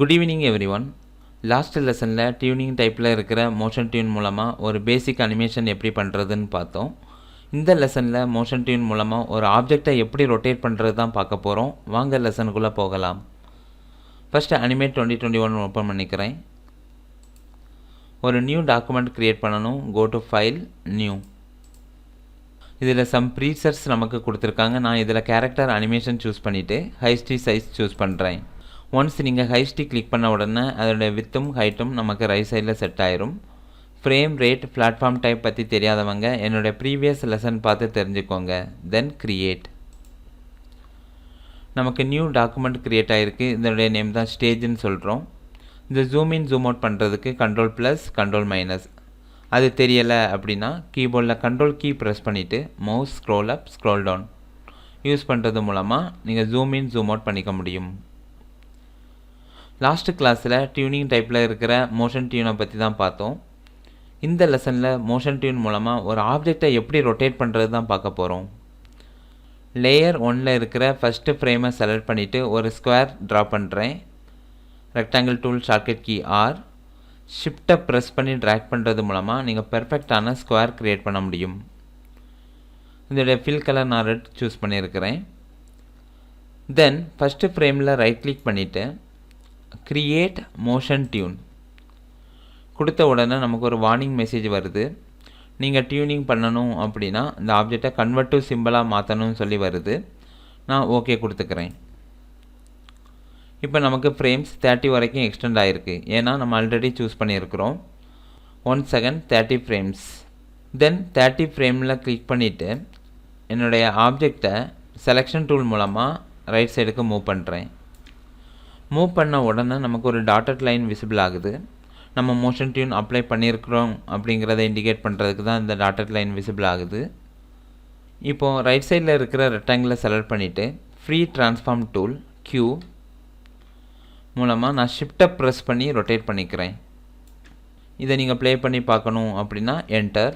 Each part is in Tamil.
Good evening everyone. Last lesson tuning type motion tune மூலமா ஒரு basic animation எப்படி பண்றதுன்னு பார்த்தோம். இந்த லெசன்ல motion tune மூலமா ஒரு ஆப்ஜெக்ட்டை எப்படி ரொட்டேட் பண்றது தான் பார்க்க போறோம். வாங்க லெசனுக்குள்ள போகலாம். First Animate 2021 ஓபன் பண்ணிக்கிறேன். ஒரு நியூ டாக்குமெண்ட் கிரியேட் பண்ணனும். Go to file new. இதில some presets நமக்கு கொடுத்திருக்காங்க. நான் இதில character animation choose பண்ணிட்டு height size choose பண்றேன். Once நீங்கள் height click பண்ண உடனே அதோட widthம் heightம் நமக்கு right sideல செட் ஆயிரும். Frame rate platform type பத்தி தெரியாதவங்க என்னோட previous lesson பார்த்து தெரிஞ்சுக்கோங்க. Then create. நமக்கு new document create ஆயிருக்கு. இதோட நேம் தான் stage ன்னு சொல்றோம். இந்த zoom in zoom out பண்றதுக்கு control plus control minus. அது தெரியல அப்படினா கீபோர்ட்ல control key press பண்ணிட்டு mouse scroll up scroll down use பண்றது மூலமா நீங்க zoom in zoom out பண்ணிக்க முடியும். லாஸ்ட் கிளாஸ்ல டியூனிங் டைப்ல இருக்கிற மோஷன் டியூனை பத்தி தான் பார்த்தோம். இந்த லெசன்ல மோஷன் டியூன் மூலமா ஒரு ஆப்ஜெக்ட்டை எப்படி ரொட்டேட் பண்றது தான் பார்க்க போறோம். லேயர் 1ல இருக்கிற ஃபர்ஸ்ட் ஃப்ரேமை செலக்ட் பண்ணிட்டு ஒரு ஸ்கொயர் டிரா பண்றேன். Rectangle tool shortcut key R. ஷிஃப்ட்டை பிரஸ் பண்ணி டிராக் பண்றது மூலமா நீங்க பெர்ஃபெக்ட்டான ஸ்கொயர் கிரியேட் பண்ண முடியும். இதோட ஃபில் கலர் நான் ரெட் சூஸ் பண்ணியிருக்கிறேன். தென் ஃபர்ஸ்ட் ஃப்ரேம்ல ரைட் கிளிக் பண்ணிட்டு create motion tune கொடுத்த உடனே நமக்கு ஒரு வார்னிங் மெசேஜ் வருது. நீங்க டியூனிங் பண்ணனும் அப்படினா இந்த ஆப்ஜெக்ட்டை கன்வர்ட் டு சிம்பலா மாத்தணும்னு சொல்லி வருது. நான் ஓகே கொடுத்துக்கிறேன். இப்போ நமக்கு frames 30 வரைக்கும் எக்ஸ்டெண்ட் ஆயிருக்கு. ஏனா நம்ம ஆல்ரெடி சூஸ் பண்ணியிருக்கிறோம். 1 second 30 frames. Then 30 frameல கிளிக் பண்ணிட்டு என்னோட ஆப்ஜெக்ட்டை செலக்ஷன் டூல் மூலமா ரைட் சைடுக்கு மூவ் பண்றேன். மூவ் பண்ண உடனே நமக்கு ஒரு டாட்டட் லைன் விசிபிள் ஆகுது. நம்ம மோஷன் டியூன் அப்ளை பண்ணியிருக்கிறோம் அப்படிங்கறதை இண்டிகேட் பண்றதுக்கு தான் இந்த டாட்டட் லைன் விசிபிள் ஆகுது. இப்போ ரைட் சைடுல இருக்கிற ரெக்டாங்கிளை செலக்ட் பண்ணிட்டு ஃப்ரீ ட்ரான்ஸ்ஃபார்ம் டூல் Q மூலமா நான் ஷிஃப்ட்டை பிரஸ் பண்ணி ரொட்டேட் பண்ணிக்கிறேன். இதை நீங்க ப்ளே பண்ணி பார்க்கணும் அப்படினா என்டர்.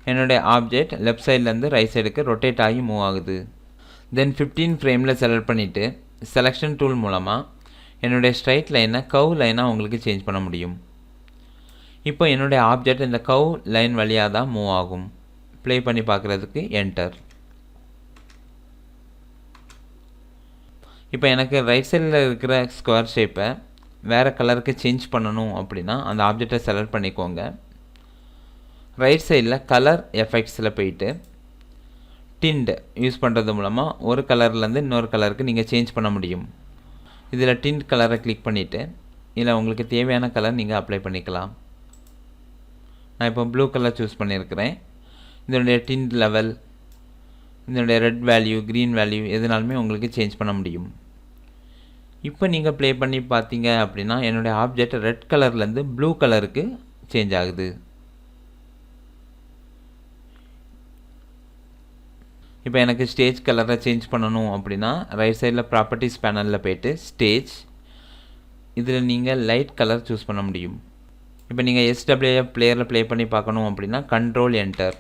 என்னோட ஆப்ஜெக்ட் லெஃப்ட் சைடுல இருந்து ரைட் சைடுக்கு ரொட்டேட் ஆகி மூவ் ஆகுது. தென் 15 ஃப்ரேம்ல செலக்ட் பண்ணிட்டு செலக்ஷன் டூல் மூலமா என்னோட ஸ்ட்ரைட் லைனை கர்வ் லைனா உங்களுக்கு சேஞ்ச் பண்ண முடியும். இப்போ என்னோட ஆப்ஜெக்ட் இந்த கர்வ் லைன் வழியா தான் மூவ் ஆகும். ப்ளே பண்ணி பார்க்கிறதுக்கு என்டர். இப்போ எனக்கு ரைட் சைடுல இருக்கிற ஸ்கொயர் ஷேப்பை வேற கலருக்கு சேஞ்ச் பண்ணனும் அப்படினா அந்த ஆப்ஜெக்ட்டை செலக்ட் பண்ணிக்கோங்க. ரைட் சைடுல கலர் எஃபெக்ட்ஸ்ல போய்ட்டு டிண்ட் யூஸ் பண்றது மூலமா ஒரு கலர்ல இருந்து இன்னொரு கலருக்கு நீங்க சேஞ்ச் பண்ண முடியும். இதில டிண்ட் கலரை கிளிக் பண்ணிட்டு இல்ல உங்களுக்கு தேவையான கலர் நீங்க அப்ளை பண்ணிக்கலாம். நான் இப்போ ப்ளூ கலர் சூஸ் பண்ணியிருக்கிறேன். இதோட டிண்ட் லெவல், இதோட ரெட் வேல்யூ, green வேல்யூ எதுனாலுமே உங்களுக்கு சேஞ்ச் பண்ண முடியும். இப்போ நீங்க ப்ளே பண்ணி பாத்தீங்க அப்படினா என்னோட ஆப்ஜெக்ட் ரெட் கலர்ல இருந்து ப்ளூ கலருக்கு சேஞ்ச் ஆகுது. இப்போ எனக்கு ஸ்டேஜ் கலரை சேஞ்ச் பண்ணனும் அப்படினா ரைட் சைடுல ப்ராப்பர்ட்டீஸ் பேனல்ல போய்ட்டு ஸ்டேஜ் இதில நீங்க லைட் கலர் சூஸ் பண்ண முடியும். இப்போ நீங்க SWF பிளேயர்ல ப்ளே பண்ணி பார்க்கணும் அப்படினா கண்ட்ரோல் என்டர்.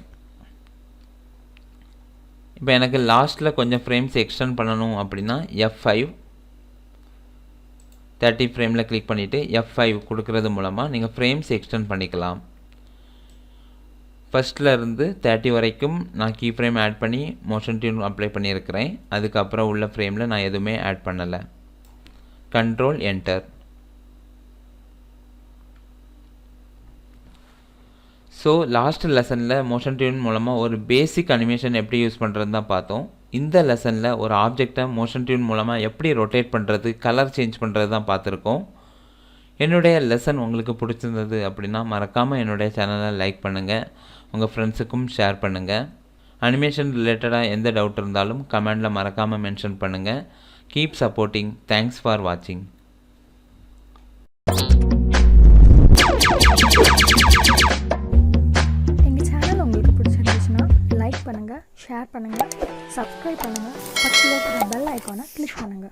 இப்போ எனக்கு லாஸ்ட்ல கொஞ்சம் ஃப்ரேம்ஸ் எக்ஸ்டெண்ட் பண்ணனும் அப்படினா F5 30 ஃப்ரேம்ல கிளிக் பண்ணிட்டு F5 கொடுக்கிறது மூலமா நீங்க ஃப்ரேம்ஸ் எக்ஸ்டெண்ட் பண்ணிக்கலாம். ஃபர்ஸ்ட்ல இருந்து 30 வரைக்கும் நான் கீ ஃப்ரேம் ஆட் பண்ணி மோஷன் டியூன் அப்ளை பண்ணியிருக்கிறேன். அதுக்கு அப்புறம் உள்ள ஃப்ரேம்ல நான் எதுவுமே ஆட் பண்ணல. Control enter. சோ லாஸ்ட் லெசன்ல மோஷன் டியூன் மூலமா ஒரு பேசிக் அனிமேஷன் எப்படி யூஸ் பண்றதுன்னு தான் பார்த்தோம். இந்த லெசன்ல ஒரு ஆப்ஜெக்ட்டை மோஷன் டியூன் மூலமா எப்படி ரொட்டேட் பண்றது, கலர் சேஞ்ச் பண்றது தான் பார்த்திருக்கோம். என்னுடைய லெசன் உங்களுக்கு பிடிச்சிருந்தது அப்படினா மறக்காம என்னுடைய சேனலை லைக் பண்ணுங்க. உங்க ஃப்ரெண்ட்ஸுக்கும் ஷேர் பண்ணுங்க. அனிமேஷன் ரிலேட்டடா எந்த டவுட் இருந்தாலும் கமெண்ட்ல மறக்காம மென்ஷன் பண்ணுங்க. Keep supporting. Thanks for watching. எங்க சேனல் உங்களுக்கு பிடிச்சிருந்துச்சுனா லைக் பண்ணுங்க, ஷேர் பண்ணுங்க, Subscribe பண்ணுங்க. பக்கத்துல இருக்கிற பெல் ஐகானை கிளிக் பண்ணுங்க.